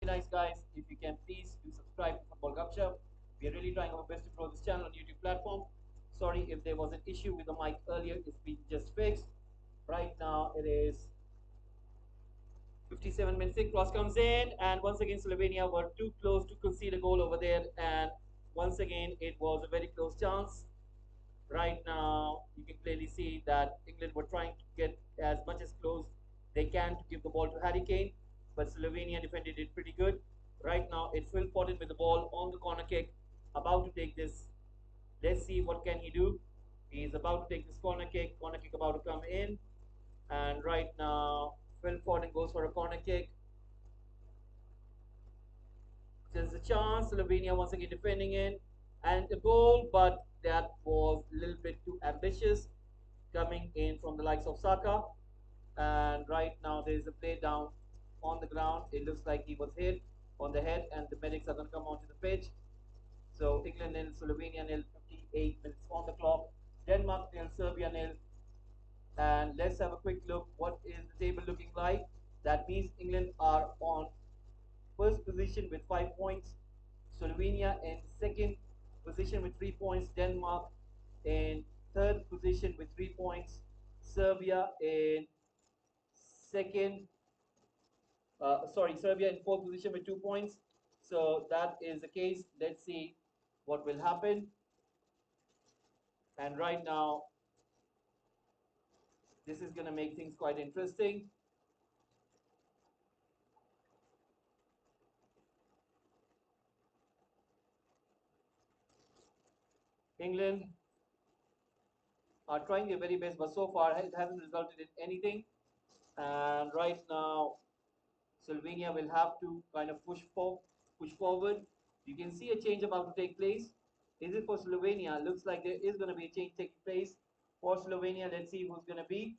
nice, guys, if you can please do subscribe to Football Gupshup. We are really trying our best to grow this channel on YouTube platform. Sorry if there was an issue with the mic earlier, it's been just fixed. Right now it is 57 minutes in, cross comes in, and once again Slovenia were too close to concede a goal over there, and once again it was a very close chance. Right now you can clearly see that England were trying to get as much as close they can to give the ball to Harry Kane, but Slovenia defended it pretty good. Right now it's Phil Foden with the ball on the corner kick, about to take this. Let's see what can he do. He's about to take this corner kick about to come in, and right now Phil Foden goes for a corner kick. There's a chance, Slovenia once again defending it, and a goal, but that was a little bit too ambitious coming in from the likes of Saka. And right now there's a play down on the ground. It looks like he was hit on the head, and the medics are going to come onto the pitch. So England nil, Slovenia nil, 58 minutes on the clock. Denmark nil, Serbia nil. And let's have a quick look. What is the table looking like? That means England are on first position with 5 points. Slovenia in second position with 3 points. Denmark in third position with 3 points. Serbia in second, Serbia in fourth position with 2 points. So that is the case. Let's see what will happen. And right now, this is going to make things quite interesting. England are trying their very best, but so far it hasn't resulted in anything. And right now, Slovenia will have to kind of push forward. You can see a change about to take place. Is it for Slovenia? Looks like there is going to be a change taking place for Slovenia. Let's see who's going to be.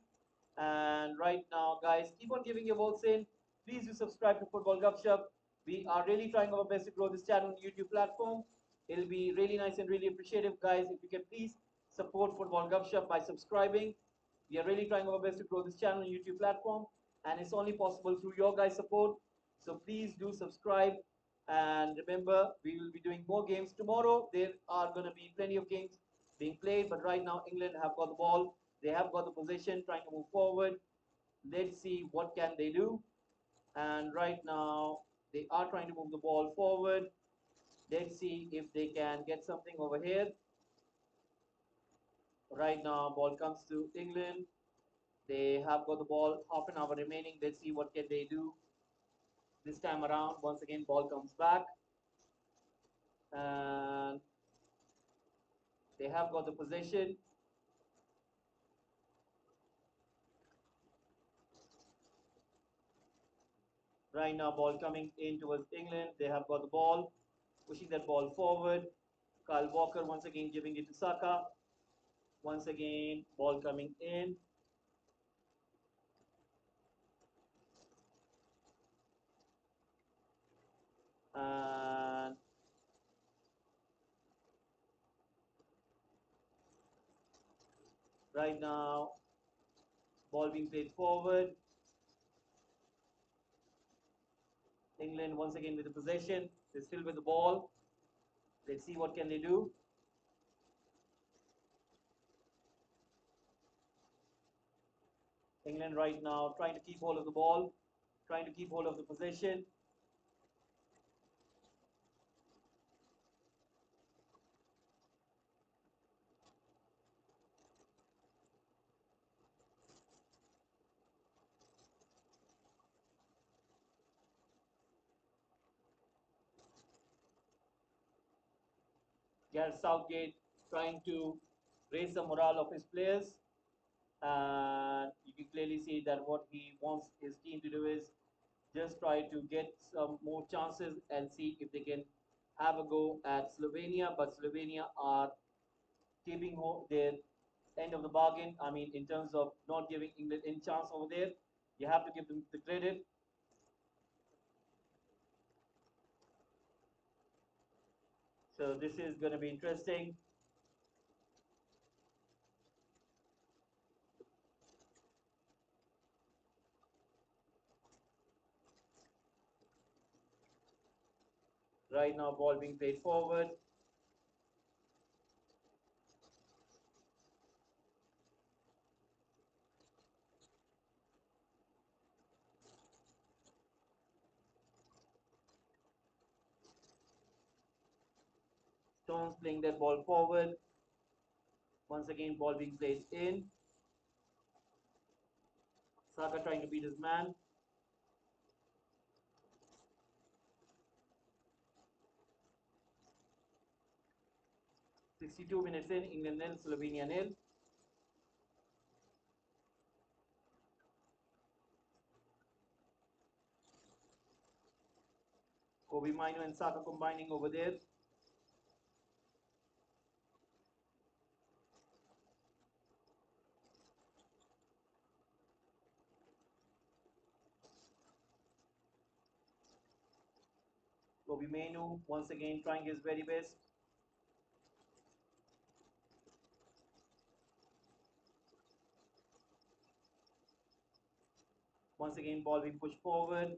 And right now, guys, keep on giving your votes in. Please do subscribe to Football Gupshup. We are really trying our best to grow this channel on YouTube platform. It'll be really nice and really appreciative, guys, if you can please support Football Gupshup by subscribing. We are really trying our best to grow this channel on YouTube platform, and it's only possible through your guys' support. So please do subscribe. And remember, we will be doing more games tomorrow. There are going to be plenty of games being played, but right now England have got the ball. They have got the possession, trying to move forward. Let's see what can they do. And right now they are trying to move the ball forward. Let's see if they can get something over here. Right now ball comes to England. They have got the ball, half an hour remaining. Let's see what can they do this time around. Once again ball comes back, and they have got the possession. Right now ball coming in towards England. They have got the ball, pushing that ball forward. Kyle Walker once again giving it to Saka. Once again ball coming in. And right now ball being played forward. England once again with the possession. They're still with the ball. Let's see what can they do. England right now trying to keep hold of the ball, trying to keep hold of the possession. Gareth Southgate trying to raise the morale of his players, and you can clearly see that what he wants his team to do is just try to get some more chances and see if they can have a go at Slovenia. But Slovenia are keeping their end of the bargain. I mean, in terms of not giving England any chance over there, you have to give them the credit. So this is going to be interesting. Right now, ball being played forward. Stones playing that ball forward. Once again, ball being played in. Saka trying to beat his man. "62 minutes in, England nil, Slovenia nil." Kobe Mino and Saka combining over there. Kobe Mino once again trying his very best. Once again, ball being pushed forward.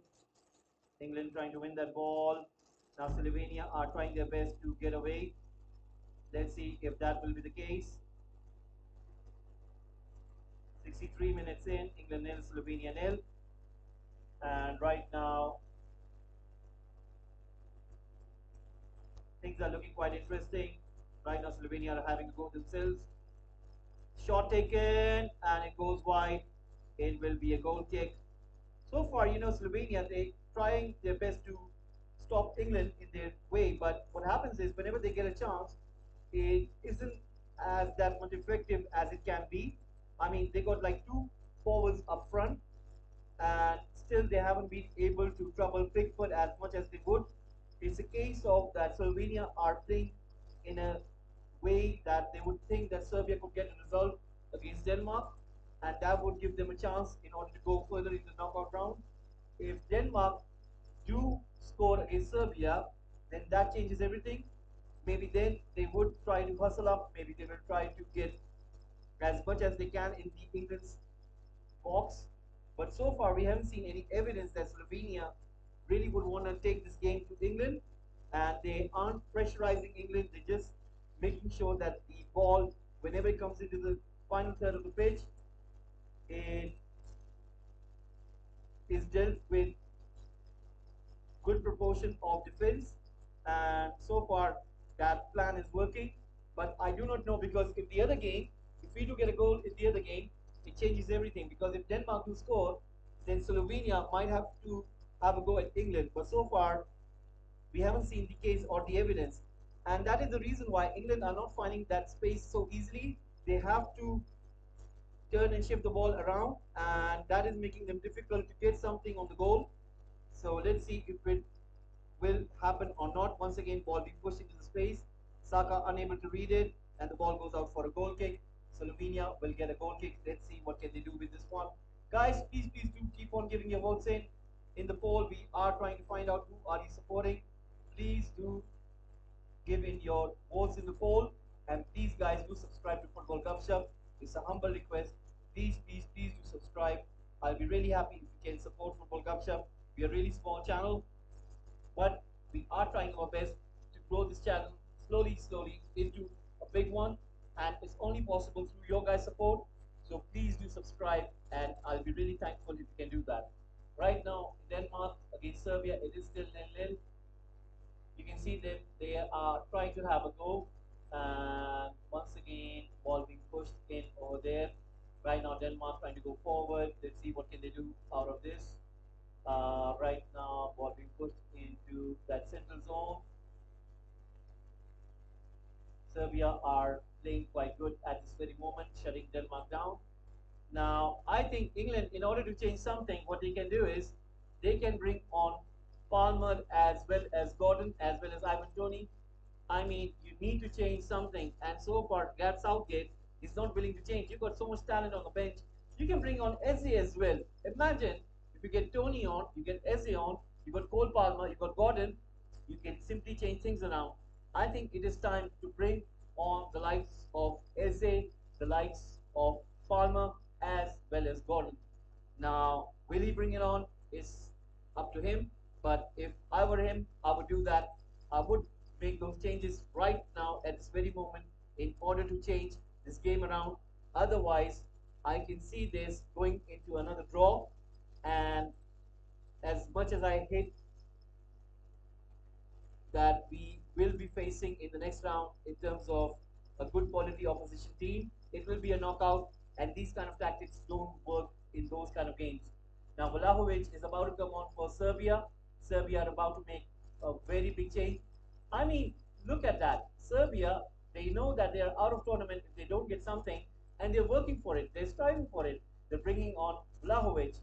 England trying to win that ball. Now Slovenia are trying their best to get away. Let's see if that will be the case. 63 minutes in, England nil, Slovenia nil. And right now, things are looking quite interesting. Right now, Slovenia are having a go themselves. Shot taken, and it goes wide. It will be a goal kick. So far, Slovenia, they trying their best to stop England in their way. But what happens is, whenever they get a chance, it isn't as that much effective as it can be. I mean, they got like two forwards up front, and still they haven't been able to trouble Pickford as much as they would. It's a case of that Slovenia are playing in a way that they would think that Serbia could get a result against Denmark, and that would give them a chance in order to go further in the knockout round. If Denmark do score against Serbia, then that changes everything. Maybe then they would try to hustle up. Maybe they will try to get as much as they can in the England's box. But so far, we haven't seen any evidence that Slovenia really would want to take this game to England. And they aren't pressurizing England. They're just making sure that the ball, whenever it comes into the final third of the pitch, it is dealt with good proportion of defense. And so far, that plan is working. But I do not know, because if the other game, if we do get a goal in the other game, it changes everything. Because if Denmark do score, then Slovenia might have to have a go at England. But so far, we haven't seen the case or the evidence. And that is the reason why England are not finding that space so easily. They have to turn and shift the ball around, and that is making them difficult to get something on the goal. So let's see if it will happen or not. Once again, ball being pushed into the space. Saka unable to read it, and the ball goes out for a goal kick. Slovenia will get a goal kick. Let's see what can they do with this one. Guys, please do keep on giving your votes in the poll. We are trying to find out who are you supporting. Please do give in your votes in the poll, and please, guys, do subscribe to Football Gupshup. It's a humble request. Please do subscribe. I'll be really happy if you can support Football Gupshup. We are a really small channel, but we are trying our best to grow this channel slowly into a big one, and it's only possible through your guys' support. So please do subscribe, and I'll be really thankful if you can do that. Right now, Denmark against Serbia, it is still nil-nil. You can see that they are trying to have a go, and once again, ball being pushed in over there. Right now, Denmark trying to go forward. Let's see what can they do out of this. Right now, ball being pushed into that central zone. Serbia are playing quite good at this very moment, shutting Denmark down. Now, I think England, in order to change something, what they can do is they can bring on Palmer as well as Gordon, as well as Ivan Toney. I mean, you need to change something, and so far, Gareth Southgate is not willing to change. You've got so much talent on the bench. You can bring on Eze as well. Imagine if you get Tony on, you get Eze on, you got Cole Palmer, you got Gordon, you can simply change things around. I think it is time to bring on the likes of Eze, the likes of Palmer, as well as Gordon. Now, will he bring it on? Is up to him. But if I were him, I would do that. I would make those changes right now at this very moment in order to change this game around. Otherwise, I can see this going into another draw. And as much as I hate that we will be facing in the next round in terms of a good quality opposition team. It will be a knockout, and these kind of tactics don't work in those kind of games. Now, Vlahovic is about to come on for Serbia. Serbia are about to make a very big change. I mean, look at that. Serbia, they know that they are out of tournament if they don't get something, and they're working for it. They're striving for it. They're bringing on Vlahovic.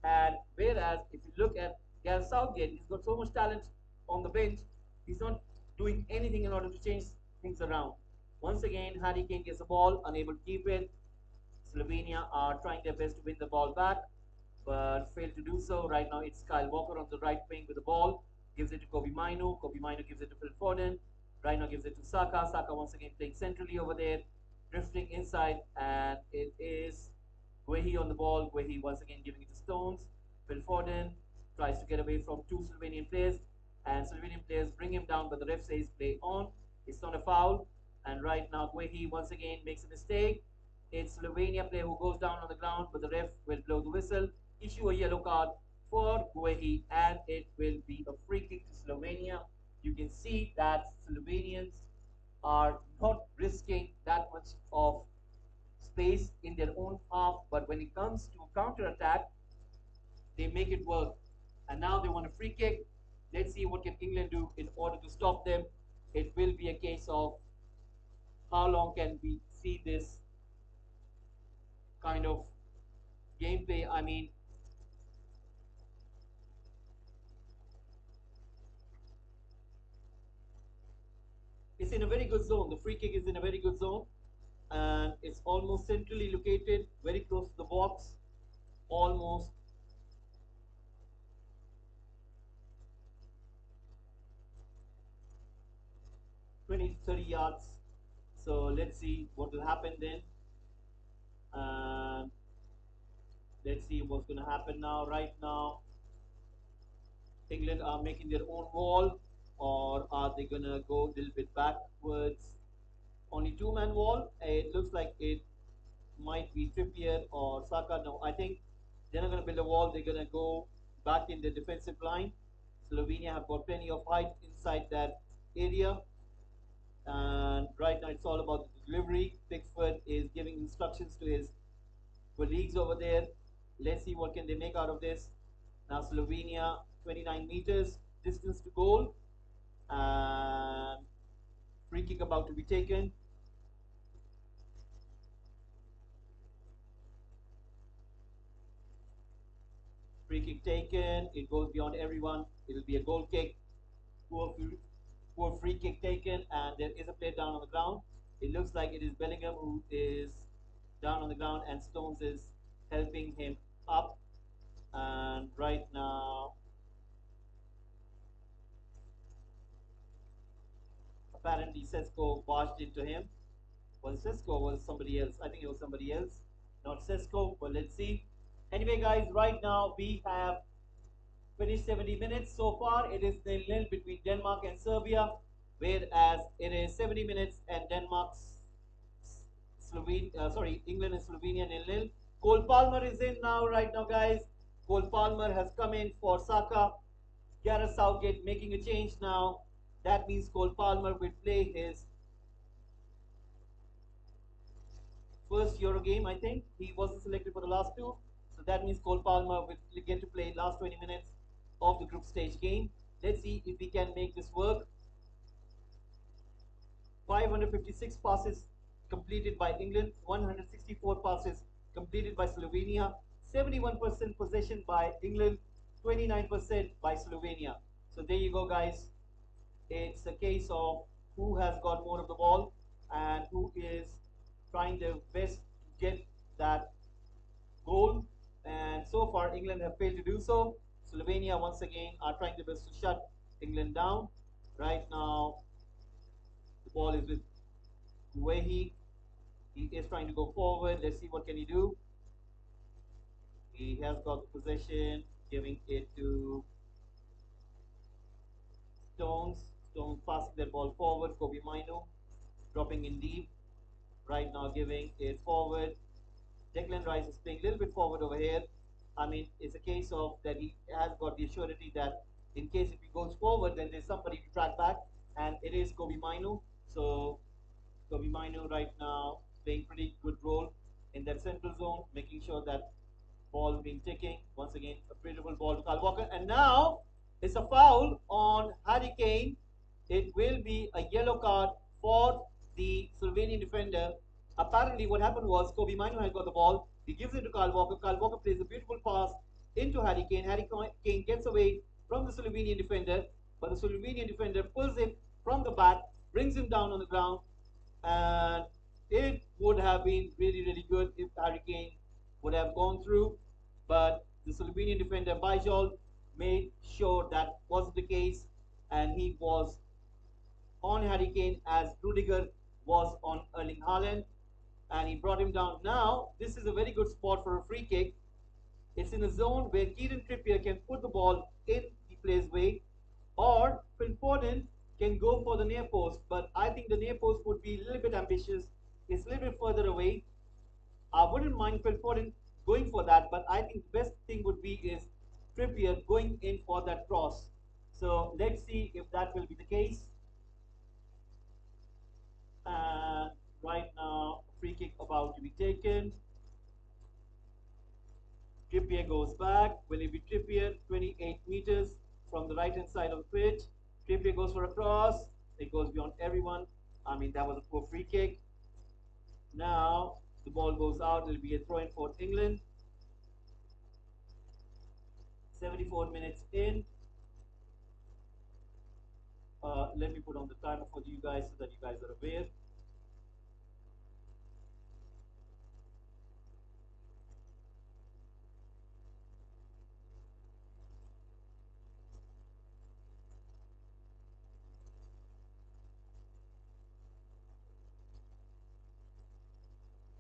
And whereas, if you look at Gareth Southgate, he's got so much talent on the bench. He's not doing anything in order to change things around. Once again, Harry Kane gets the ball, unable to keep it. Slovenia are trying their best to win the ball back, but failed to do so. Right now, it's Kyle Walker on the right wing with the ball. Gives it to Kobe Mainu. Kobe Mainu gives it to Phil Foden. Right now gives it to Saka. Saka once again playing centrally over there, drifting inside, and it is Guehi on the ball. Guehi once again giving it to Stones. Phil Foden tries to get away from two Slovenian players, and Slovenian players bring him down, but the ref says play on. It's not a foul. And right now, Guehi once again makes a mistake. It's Slovenia player who goes down on the ground, but the ref will blow the whistle, issue a yellow card for Guehi, and it will be a free kick to Slovenia. You can see that Slovenians are not risking that much of space in their own half, but when it comes to counter attack, they make it work. And now they want a free kick. Let's see what can England do in order to stop them. It will be a case of how long can we see this kind of gameplay. I mean, it's in a very good zone. The free kick is in a very good zone, and it's almost centrally located, very close to the box, almost 20 to 30 yards. So let's see what will happen then. And let's see what's going to happen now. Right now, England are making their own wall, or are they going to go a little bit backwards? Only two-man wall. It looks like it might be Trippier or Saka. No, I think they're not going to build a wall. They're going to go back in the defensive line. Slovenia have got plenty of height inside that area. And right now it's all about the delivery. Pickford is giving instructions to his colleagues over there. Let's see what can they make out of this. Now Slovenia, 29 meters distance to goal, and free kick about to be taken. Free kick taken. It goes beyond everyone. It will be a goal kick. Poor free kick taken, and there is a player down on the ground. It looks like it is Bellingham who is down on the ground, and Stones is helping him up. And right now, apparently Sesko barged into him. Was it Sesko or was it somebody else? I think it was somebody else, not Sesko, but let's see. Anyway, guys, right now we have finished 70 minutes so far. It is 0-0 between Denmark and Serbia, whereas it is 70 minutes and England and Slovenia 0-0. Cole Palmer is in now, right now, guys. Cole Palmer has come in for Saka. Gareth Southgate making a change now. That means Cole Palmer will play his first Euro game, I think. He wasn't selected for the last two. So that means Cole Palmer will get to play last 20 minutes of the group stage game. Let's see if we can make this work. 556 passes completed by England, 164 passes completed by Slovenia, 71% possession by England, 29% by Slovenia. So there you go, guys. It's a case of who has got more of the ball and who is trying their best to get that goal. And so far, England have failed to do so. Slovenia, once again, are trying their best to shut England down. Right now, the ball is with Guehi. He is trying to go forward. Let's see what can he do. He has got the possession, giving it to Stones. Stones passing that ball forward. Kobe Minu dropping in deep. Right now giving it forward. Declan Rice is playing a little bit forward over here. I mean, it's a case of that he has got the surety that in case if he goes forward, then there's somebody to track back, and it is Kobe Minu. So Kobe Minu right now playing pretty good role in that central zone, making sure that ball being taken. Once again, a beautiful ball to Kyle Walker. And now it's a foul on Harry Kane. It will be a yellow card for the Slovenian defender. Apparently, what happened was Kobe Minu had got the ball. He gives it to Kyle Walker. Kyle Walker plays a beautiful pass into Harry Kane. Harry Kane gets away from the Slovenian defender, but the Slovenian defender pulls him from the back, brings him down on the ground, and it would have been really, really good if Harry Kane would have gone through, but the Slovenian defender Bajol made sure that wasn't the case, and he was on Harry Kane as Rudiger was on Erling Haaland, and he brought him down. Now, this is a very good spot for a free kick. It's in a zone where Kieran Trippier can put the ball in the player's way, or Phil Foden can go for the near post. But I think the near post would be a little bit ambitious. It's a little bit further away. I wouldn't mind Phil Foden going for that, but I think the best thing would be is Trippier going in for that cross. So let's see if that will be the case. And right now, free kick about to be taken. Trippier goes back. Will it be Trippier? 28 meters from the right hand side of the pitch. Trippier goes for a cross. It goes beyond everyone. I mean, that was a poor free kick. Now the ball goes out. It'll be a throw in for England. 74 minutes in. Let me put on the timer for you guys so that you guys are aware.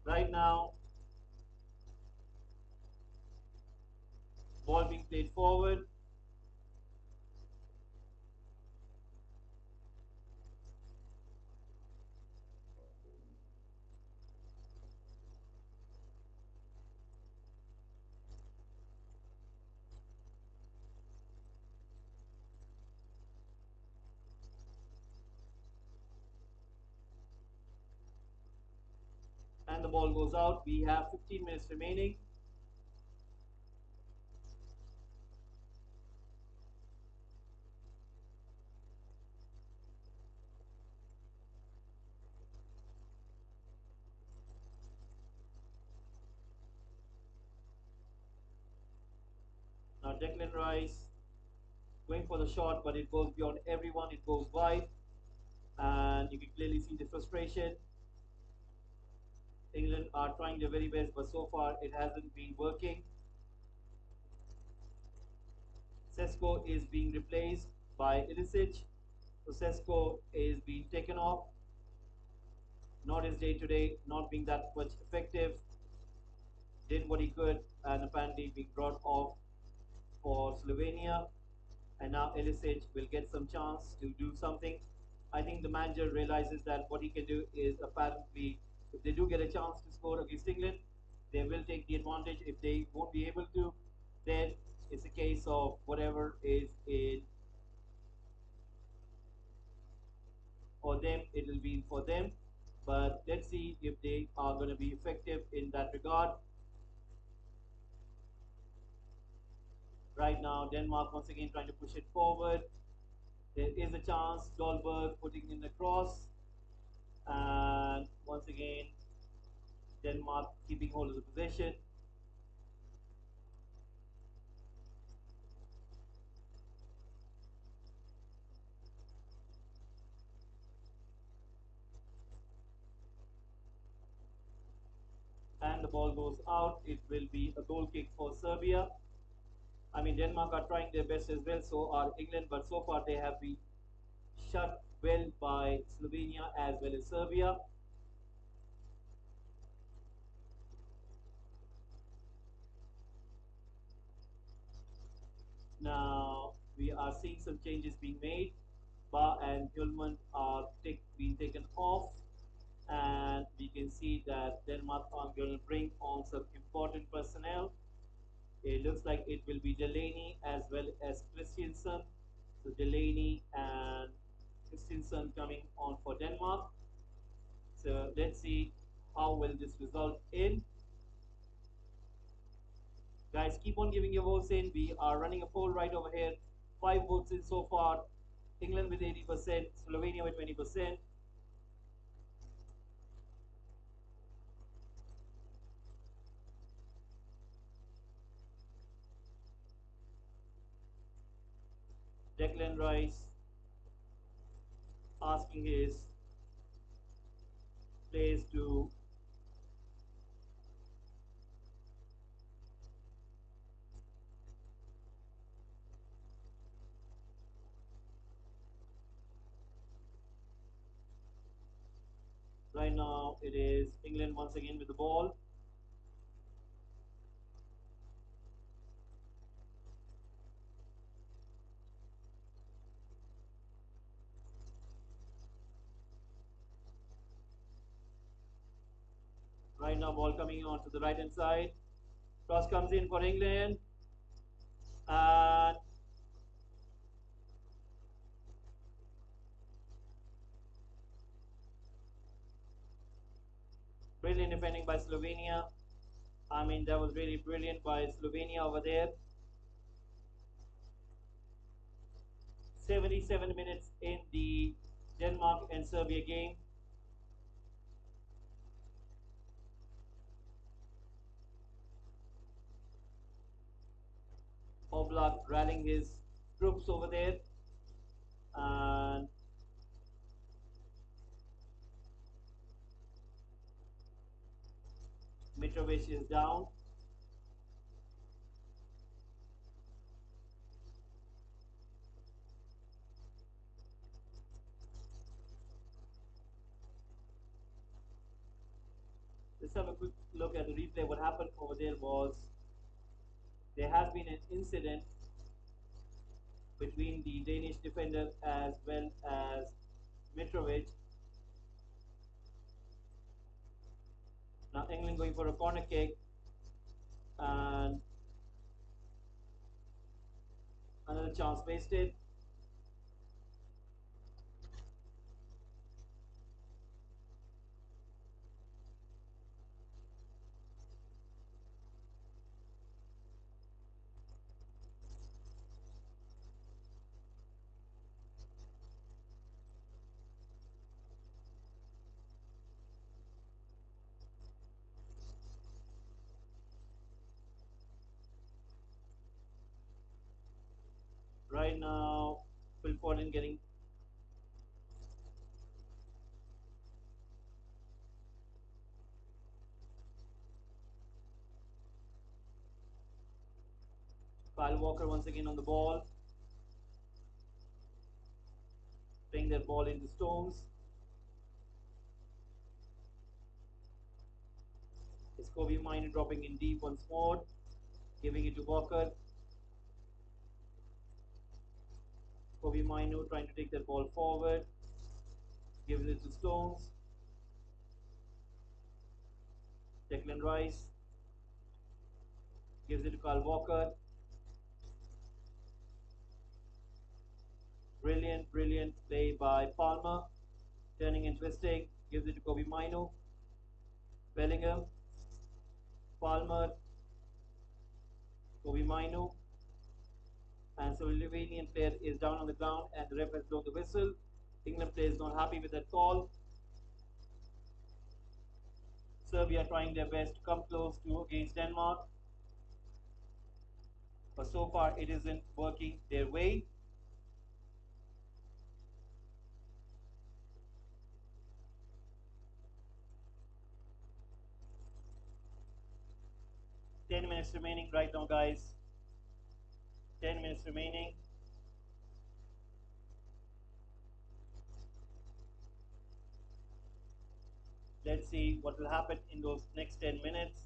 Right now, ball being played forward. And the ball goes out. We have 15 minutes remaining. Now Declan Rice going for the shot, but it goes beyond everyone. It goes wide, and you can clearly see the frustration. England are trying their very best, but so far it hasn't been working. Sesko is being replaced by Ilicic. So Sesko is being taken off. Not his day today, not being that much effective. Did what he could, and apparently being brought off for Slovenia. And now Ilicic will get some chance to do something. I think the manager realizes that what he can do is apparently, if they do get a chance to score against England, they will take the advantage. If they won't be able to, then it's a case of whatever is in for them, it will be for them. But let's see if they are going to be effective in that regard. Right now, Denmark once again trying to push it forward. There is a chance. Dolberg putting in the cross. And once again, Denmark keeping hold of the possession. And the ball goes out. It will be a goal kick for Serbia. I mean, Denmark are trying their best as well, so are England, but so far they have been shut well by Slovenia as well as Serbia. Now we are seeing some changes being made. Ba and Hjulmand are being taken off, and we can see that Denmark are going to bring on some important personnel. It looks like it will be Delaney as well as Christiansen. So Delaney and Christiansen coming on for Denmark. So let's see how will this result in. Guys, keep on giving your votes in. We are running a poll right over here. 5 votes in so far. England with 80%, Slovenia with 20%. Declan Rice asking his players to right now it is England once again with the ball. Right now ball coming on to the right hand side. Cross comes in for England. And brilliant defending by Slovenia. I mean, that was really brilliant by Slovenia over there. 77 minutes in the Denmark and Serbia game. Oblak rallying his troops over there. And Mitrovic is down. Let's have a quick look at the replay. What happened over there was there has been an incident between the Danish defender as well as Mitrovic. Now England going for a corner kick, and another chance wasted. Right now, Phil Foden getting Kyle Walker once again on the ball, playing that ball into Stones. Is Kobe Minu dropping in deep once more, giving it to Walker. Kobe Minu trying to take that ball forward, gives it to Stones. Declan Rice gives it to Kyle Walker. Brilliant, brilliant play by Palmer, turning and twisting, gives it to Kobe Minu. Bellingham, Palmer, Kobe Minu, and so Slovenian player is down on the ground and the ref has blown the whistle. England player is not happy with that call. Serbia trying their best to come close to against Denmark, but so far it isn't working their way. Ten minutes remaining right now, guys. 10 minutes remaining. Let's see what will happen in those next 10 minutes.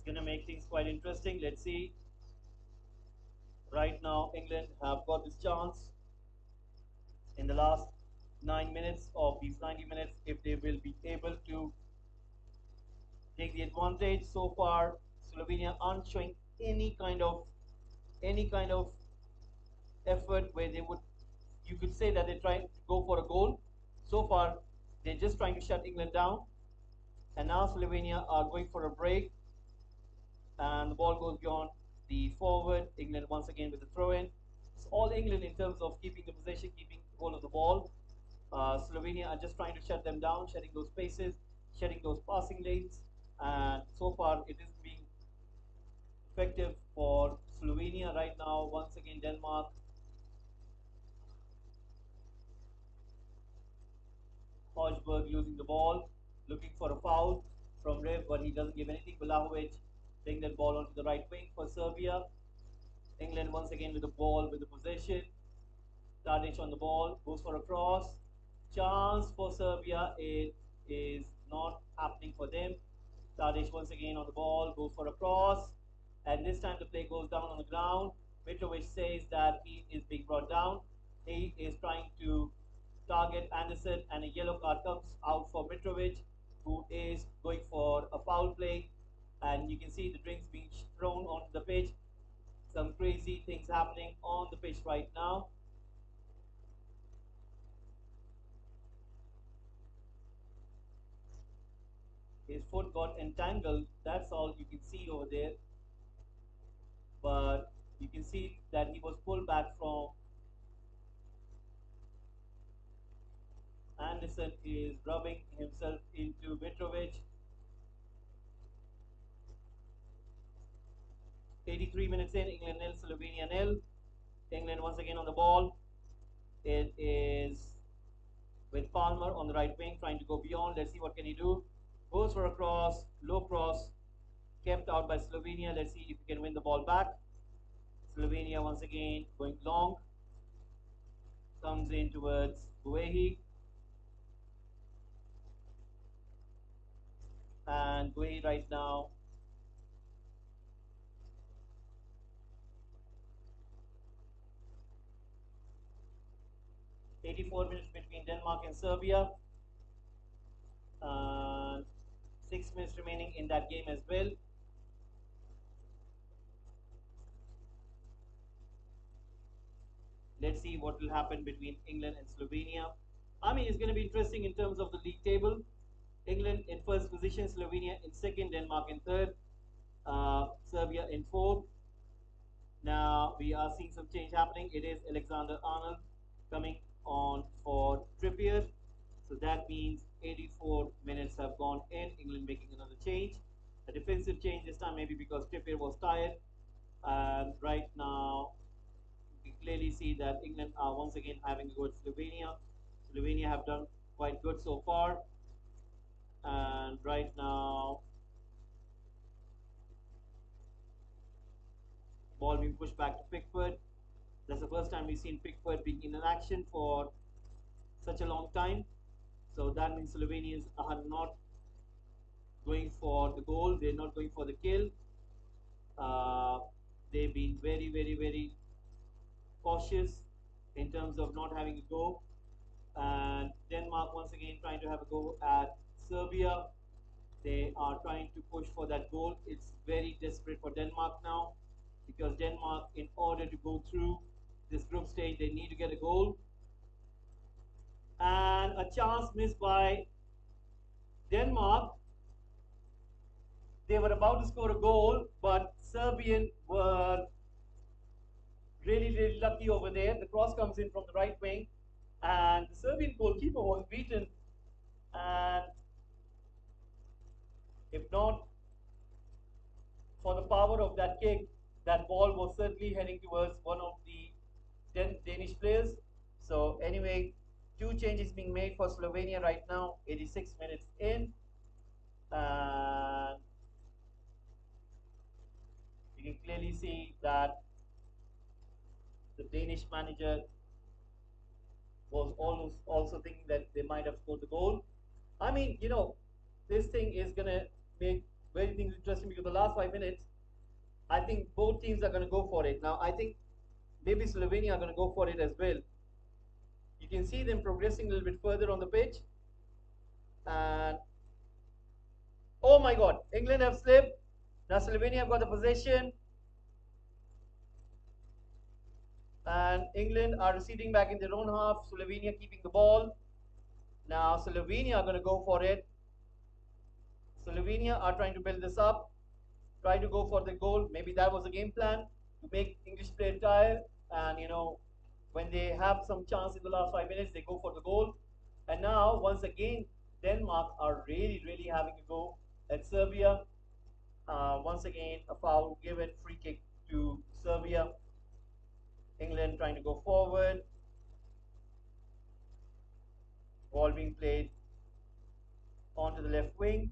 going to make things quite interesting. Let's see. Right now, England have got this chance in the last 9 minutes of these 90 minutes if they will be able to take the advantage. So far, Slovenia aren't showing any kind of effort where they would, you could say that they're trying to go for a goal. So far, they're just trying to shut England down. And now Slovenia are going for a break, and the ball goes beyond the forward. England once again with the throw-in. It's all England in terms of keeping the possession, keeping hold of the ball. Slovenia are just trying to shut them down, shutting those spaces, shutting those passing lanes, and so far it is being effective for Slovenia right now. Once again, Denmark. Hojberg losing the ball, looking for a foul from Rev, but he doesn't give anything. Vlahovic taking that ball onto the right wing for Serbia. England once again with the ball, with the possession. Tadic on the ball, goes for a cross. Chance for Serbia. It is not happening for them. Tadic once again on the ball, goes for a cross. And this time the play goes down on the ground. Mitrovic says that he is being brought down. He is trying to target Anderson, and a yellow card comes out for Mitrovic, who is going for a foul play. And you can see the drinks being thrown onto the pitch. Some crazy things happening on the pitch right now. His foot got entangled, that's all you can see over there. But you can see that he was pulled back from. Anderson is rubbing himself into Mitrovic. 83 minutes in, England nil, Slovenia nil. England once again on the ball. It is with Palmer on the right wing trying to go beyond. Let's see what can he do. Goes for a cross, low cross, kept out by Slovenia. Let's see if he can win the ball back. Slovenia once again going long. Comes in towards Guehi. And Guehi right now .84 minutes between Denmark and Serbia. 6 minutes remaining in that game as well. Let's see what will happen between England and Slovenia. I mean, it's going to be interesting in terms of the league table. England in first position, Slovenia in second, Denmark in third, Serbia in fourth. Now we are seeing some change happening. It is Alexander Arnold coming on for Trippier. So that means 84 minutes have gone in. England making another change. A defensive change this time, maybe because Trippier was tired. And right now, we clearly see that England are once again having a go at Slovenia. Slovenia have done quite good so far. And right now, ball being pushed back to Pickford. That's the first time we've seen Pickford being in action for such a long time. So that means Slovenians are not going for the goal. They're not going for the kill. They've been very, very, very cautious in terms of not having a go. And Denmark once again trying to have a go at Serbia. They are trying to push for that goal. It's very desperate for Denmark now, because Denmark, in order to go through this group stage, they need to get a goal. And a chance missed by Denmark. They were about to score a goal, but Serbian were really, really lucky over there. The cross comes in from the right wing, and the Serbian goalkeeper was beaten. And if not for the power of that kick, that ball was certainly heading towards one of the Danish players. So anyway, two changes being made for Slovenia right now, 86 minutes in. And you can clearly see that the Danish manager was also thinking that they might have scored the goal. I mean, this thing is going to make very things interesting because the last 5 minutes, I think both teams are going to go for it. Now, I think maybe Slovenia are going to go for it as well. You can see them progressing a little bit further on the pitch. And oh my God, England have slipped. Now Slovenia have got the possession. And England are receding back in their own half. Slovenia keeping the ball. Now Slovenia are going to go for it. Slovenia are trying to build this up. Try to go for the goal. Maybe that was a game plan to make English players tired. And when they have some chance in the last 5 minutes, they go for the goal. And now, once again, Denmark are really, really having a go at Serbia. Once again, a foul given, free kick to Serbia. England trying to go forward. Ball being played onto the left wing.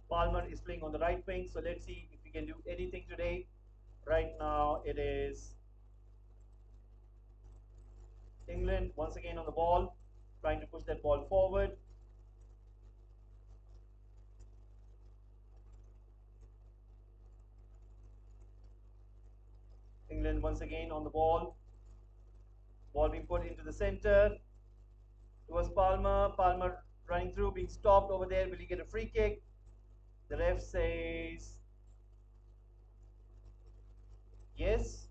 Palmer is playing on the right wing, so let's see if we can do anything today. Right now, it is England once again on the ball, trying to push that ball forward. England once again on the ball. Ball being put into the center. It was Palmer. Palmer running through, being stopped over there. Will he get a free kick? The ref says yes.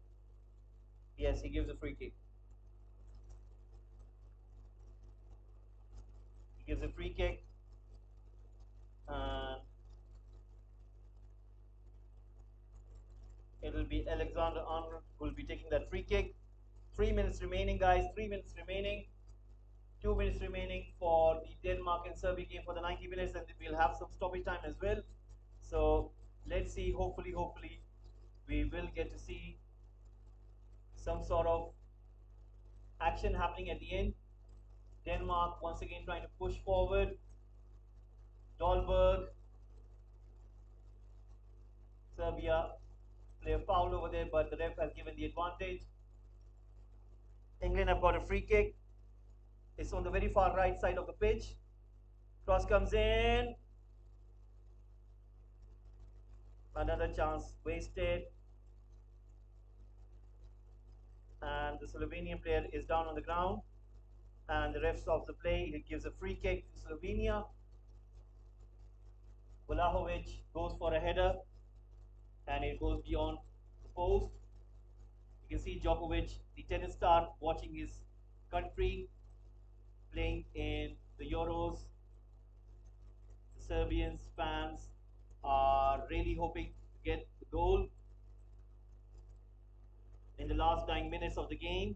Yes, he gives a free kick. He gives a free kick. And it will be Alexander Arnold who will be taking that free kick. 3 minutes remaining, guys. 3 minutes remaining. 2 minutes remaining for the Denmark and Serbia game for the 90 minutes, and we'll have some stoppage time as well. So let's see. Hopefully, we will get to see some sort of action happening at the end. Denmark once again trying to push forward. Dahlberg. Serbia play a foul over there, but the ref has given the advantage. England have got a free kick. It's on the very far right side of the pitch. Cross comes in. Another chance wasted. And the Slovenian player is down on the ground. And the ref stops the play. He gives a free kick to Slovenia. Vlahovic goes for a header. And it goes beyond the post. You can see Djokovic, the tennis star, watching his country playing in the Euros. The Serbians fans are really hoping to get the goal in the last 9 minutes of the game.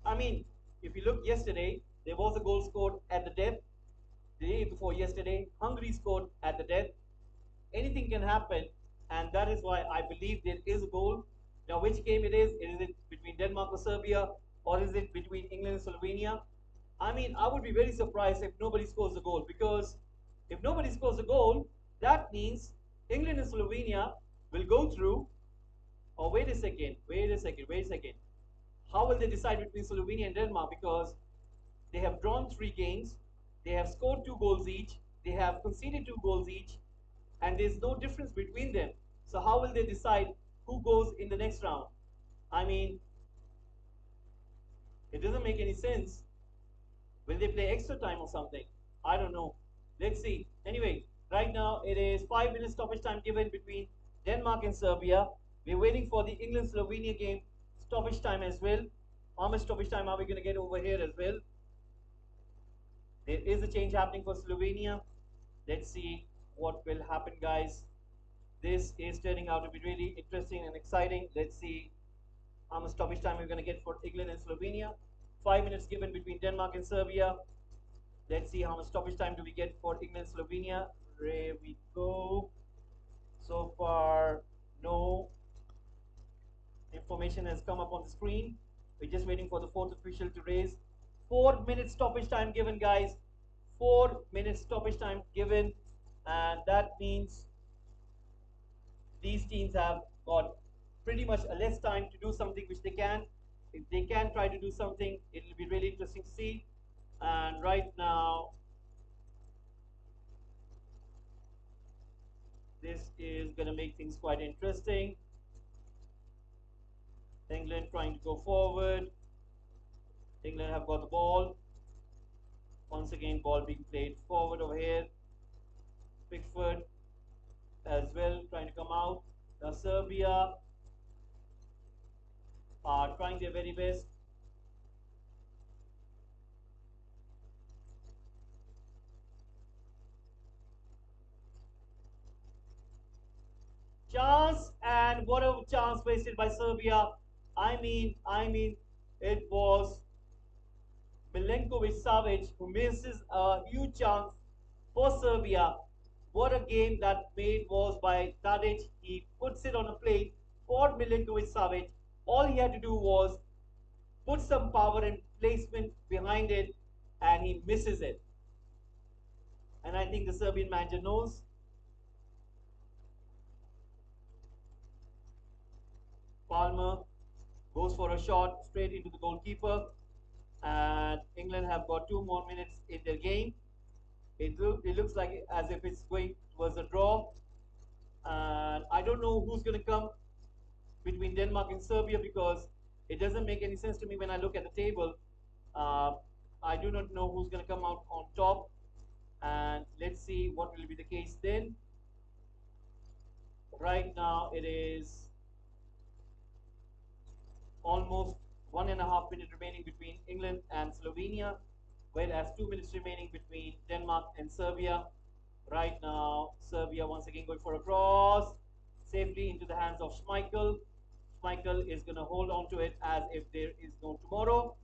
I mean, if you look yesterday, there was a goal scored at the death. The day before yesterday, Hungary scored at the death. Anything can happen, and that is why I believe there is a goal. Now, which game it is it between Denmark or Serbia, or is it between England and Slovenia? I mean, I would be very surprised if nobody scores a goal, because if nobody scores a goal, that means England and Slovenia will go through. Oh, wait a second. How will they decide between Slovenia and Denmark? Because they have drawn 3 games, they have scored 2 goals each, they have conceded 2 goals each, and there's no difference between them. So how will they decide who goes in the next round? I mean, it doesn't make any sense. Will they play extra time or something? I don't know. Let's see. Anyway, right now it is 5 minutes stoppage time given between Denmark and Serbia. We're waiting for the England-Slovenia game stoppage time as well. How much stoppage time are we going to get over here as well? There is a change happening for Slovenia. Let's see what will happen, guys. This is turning out to be really interesting and exciting. Let's see how much stoppage time we're going to get for England and Slovenia. 5 minutes given between Denmark and Serbia. Let's see how much stoppage time do we get for England and Slovenia. There we go. So far, no information has come up on the screen. We're just waiting for the 4th official to raise. 4 minutes stoppage time given, guys. 4 minutes stoppage time given, and that means these teams have got pretty much a less time to do something which they can. If they can try to do something, it will be really interesting to see. And right now, is going to make things quite interesting. England trying to go forward. England have got the ball. Once again, ball being played forward over here. Pickford as well trying to come out. Now Serbia are trying their very best. Chance, and what a chance wasted by Serbia. I mean, it was Milenkovic Savic who misses a huge chance for Serbia. What a game that made was by Tadic. He puts it on a plate for Milenkovic Savic. All he had to do was put some power and placement behind it, and he misses it. And I think the Serbian manager knows. Palmer goes for a shot straight into the goalkeeper, and England have got 2 more minutes in their game. It looks like as if it's going towards a draw, and I don't know who's going to come between Denmark and Serbia because it doesn't make any sense to me when I look at the table. Uh, I do not know who's going to come out on top, and let's see what will be the case then. Right now, it is almost 1.5 minutes remaining between England and Slovenia, whereas 2 minutes remaining between Denmark and Serbia. Right now, Serbia once again going for a cross, safely into the hands of Schmeichel. Schmeichel is going to hold on to it as if there is no tomorrow.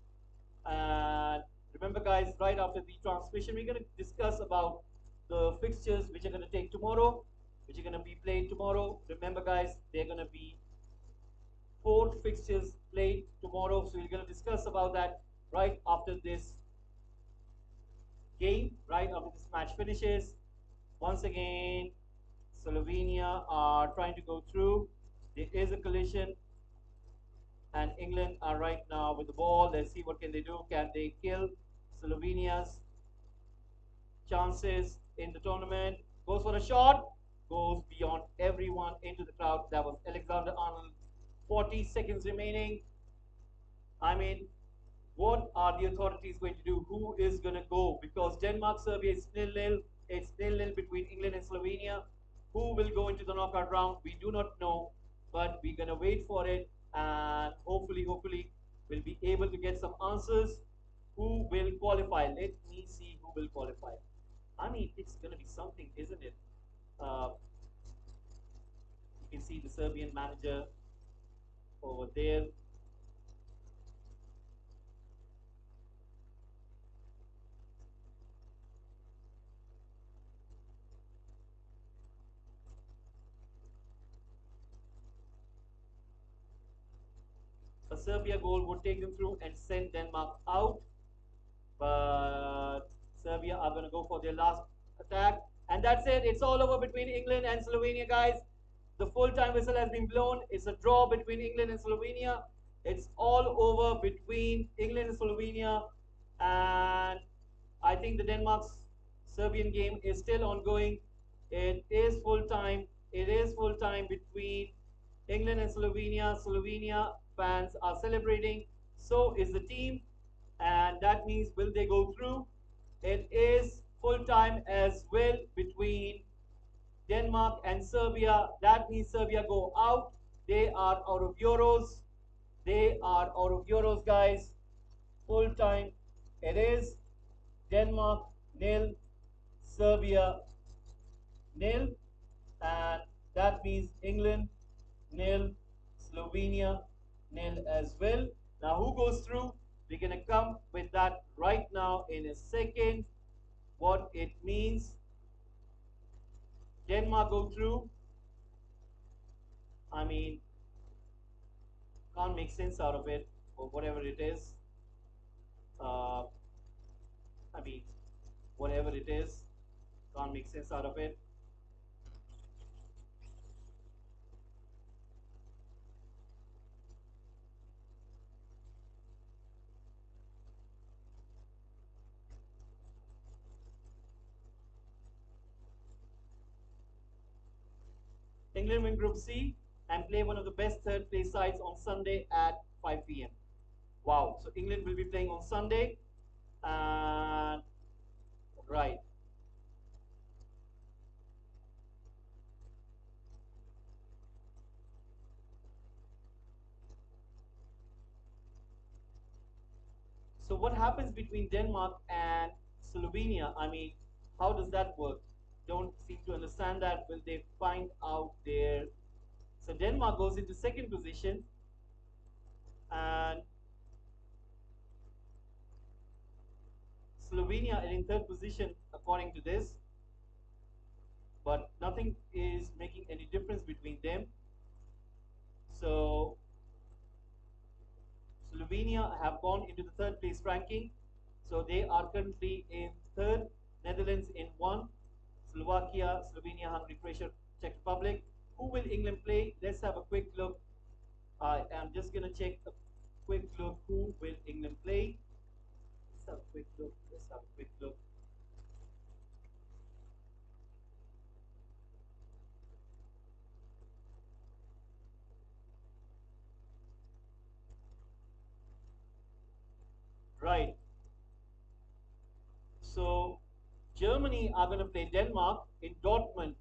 And remember, guys, right after the transmission, we're going to discuss about the fixtures which are going to take tomorrow, which are going to be played tomorrow. Remember, guys, they're going to be 4 fixtures played tomorrow. So we're going to discuss about that right after this game, right after this match finishes. Once again, Slovenia are trying to go through. There is a collision, and England are right now with the ball. Let's see what can they do. Can they kill Slovenia's chances in the tournament? Goes for a shot, goes beyond everyone into the crowd. That was Alexander Arnold. 40 seconds remaining. I mean, what are the authorities going to do? Who is going to go? Because Denmark, Serbia is nil-nil. It's nil-nil between England and Slovenia. Who will go into the knockout round? We do not know, but we're going to wait for it, and hopefully, we'll be able to get some answers. Who will qualify? Let me see who will qualify. I mean, it's going to be something, isn't it? You can see the Serbian manager over there. A Serbia goal would take them through and send Denmark out. But Serbia are going to go for their last attack. And that's it. It's all over between England and Slovenia, guys. The full-time whistle has been blown. It's a draw between England and Slovenia. It's all over between England and Slovenia. And I think the Denmark-Serbian game is still ongoing. It is full-time. It is full-time between England and Slovenia. Slovenia fans are celebrating. So is the team, and that means will they go through? It is full time as well between Denmark and Serbia. That means Serbia go out. They are out of Euros. They are out of Euros, guys. Full time. It is Denmark nil, Serbia nil, and that means England nil, Slovenia nil as well. Now, who goes through? We're going to come with that right now in a second. What it means. Denmark go through. I mean, can't make sense out of it or whatever it is. Uh, I mean, whatever it is, can't make sense out of it. England win Group C and play one of the best third place sides on Sunday at 5 p.m. Wow. So England will be playing on Sunday. And right. So what happens between Denmark and Slovenia? I mean, how does that work? Don't seem to understand that. Will they find out their... So Denmark goes into second position and Slovenia are in third position according to this, but nothing is making any difference between them. So Slovenia have gone into the third place ranking. So they are currently in third, Netherlands in one, Slovakia, Slovenia, Hungary, Croatia, Czech Republic. Who will England play? Let's have a quick look. I am just going to check a quick look. Who will England play? Let's have a quick look. Let's have a quick look. Right. So Germany are going to play Denmark in Dortmund.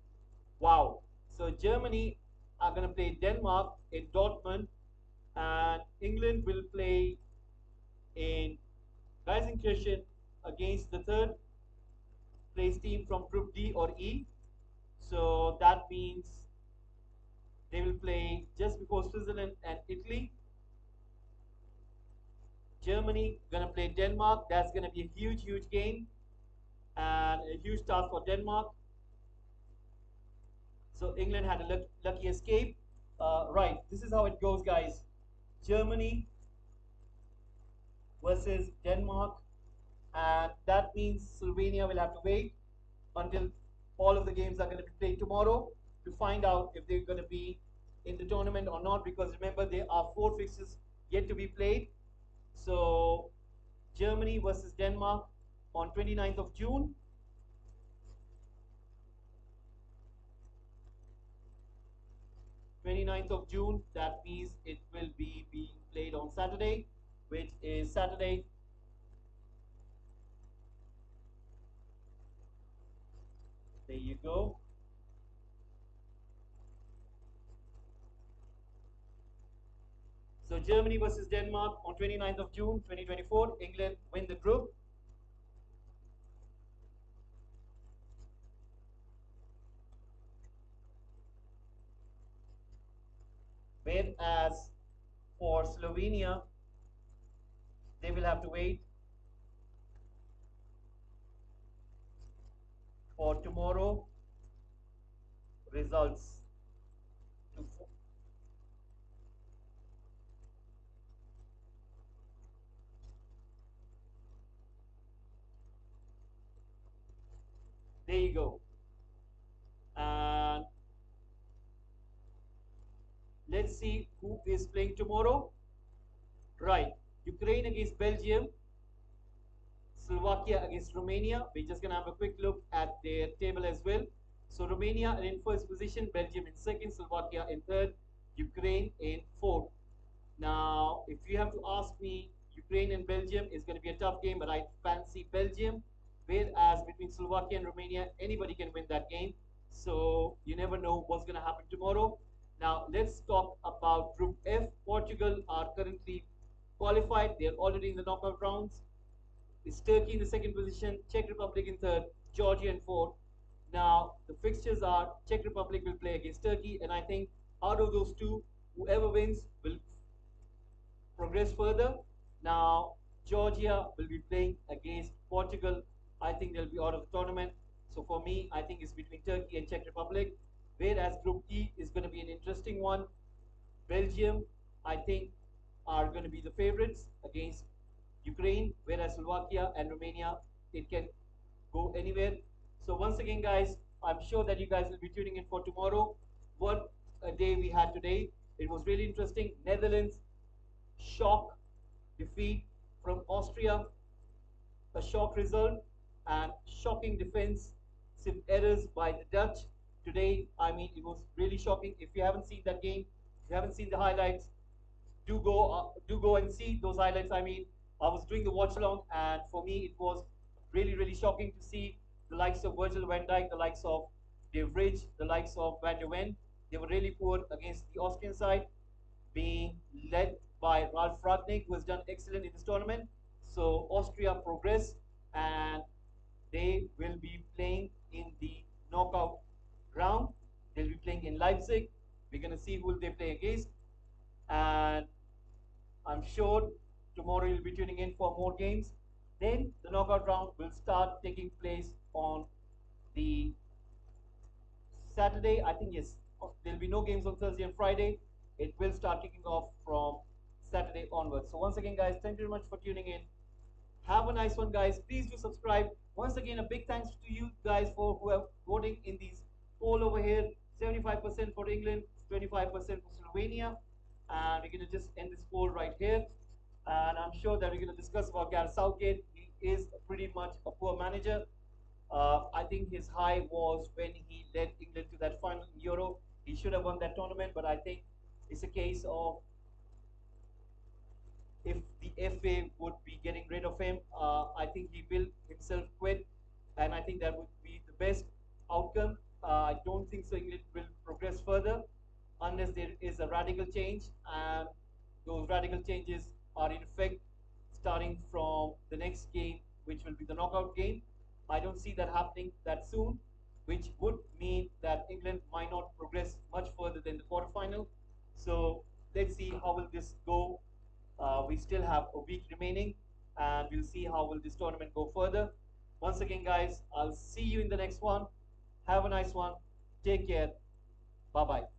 Wow. So Germany are going to play Denmark in Dortmund, and England will play in Gelsenkirchen against the third place team from Group D or E. So that means they will play just before Switzerland and Italy. Germany gonna play Denmark. That's gonna be a huge, huge game and a huge task for Denmark. So England had a lucky escape. Right, this is how it goes, guys. Germany versus Denmark, and that means Slovenia will have to wait until all of the games are going to be played tomorrow to find out if they're going to be in the tournament or not, because remember there are 4 fixtures yet to be played. So Germany versus Denmark on 29th of June. That means it will be being played on Saturday, which is Saturday. There you go. So Germany versus Denmark on 29th of June 2024. England win the group. Whereas for Slovenia, they will have to wait for tomorrow results to there you go. And let's see who is playing tomorrow. Right, Ukraine against Belgium, Slovakia against Romania. We're just going to have a quick look at their table as well. So Romania are in first position, Belgium in second, Slovakia in third, Ukraine in fourth. Now, if you have to ask me, Ukraine and Belgium is going to be a tough game, but I fancy Belgium. Whereas between Slovakia and Romania, anybody can win that game. So you never know what's going to happen tomorrow. Now, let's talk about Group F. Portugal are currently qualified. They're already in the knockout rounds. It's Turkey in the second position, Czech Republic in third, Georgia in fourth. Now, the fixtures are Czech Republic will play against Turkey, and I think out of those two, whoever wins will progress further. Now, Georgia will be playing against Portugal. I think they'll be out of the tournament. So for me, I think it's between Turkey and Czech Republic. Whereas Group E is going to be an interesting one. Belgium, I think, are going to be the favorites against Ukraine, whereas Slovakia and Romania, it can go anywhere. So once again, guys, I'm sure that you guys will be tuning in for tomorrow. What a day we had today. It was really interesting. Netherlands, shock defeat from Austria, a shock result, and shocking defensive errors by the Dutch today, I mean, it was really shocking. If you haven't seen that game, if you haven't seen the highlights, do go and see those highlights. I mean, I was doing the watch along, and for me, it was really shocking to see the likes of Virgil van Dijk, the likes of De Vrij, the likes of Van der Ven. They were really poor against the Austrian side, being led by Ralf Ragnick, who has done excellent in this tournament. So Austria progress, and they will be playing in the knockout round. They'll be playing in Leipzig. We're going to see who they play against, and I'm sure tomorrow you'll be tuning in for more games. Then the knockout round will start taking place on the Saturday. I think yes, there'll be no games on Thursday and Friday. It will start kicking off from Saturday onwards. So once again, guys, thank you very much for tuning in. Have a nice one, guys. Please do subscribe. Once again, a big thanks to you guys for who are voting in these poll over here. 75% for England, 25% for Slovenia. And we're going to just end this poll right here. And I'm sure that we're going to discuss about Gareth Southgate. He is pretty much a poor manager. I think his high was when he led England to that final Euro. He should have won that tournament, but I think it's a case of if the FA would be getting rid of him, I think he will himself quit, and I think that would be the best outcome. I don't think so England will progress further unless there is a radical change, and those radical changes are in effect starting from the next game, which will be the knockout game. I don't see that happening that soon, which would mean that England might not progress much further than the quarterfinal. So let's see how will this go. We still have a week remaining, and we'll see how will this tournament go further. Once again, guys, I'll see you in the next one. Have a nice one. Take care. Bye bye.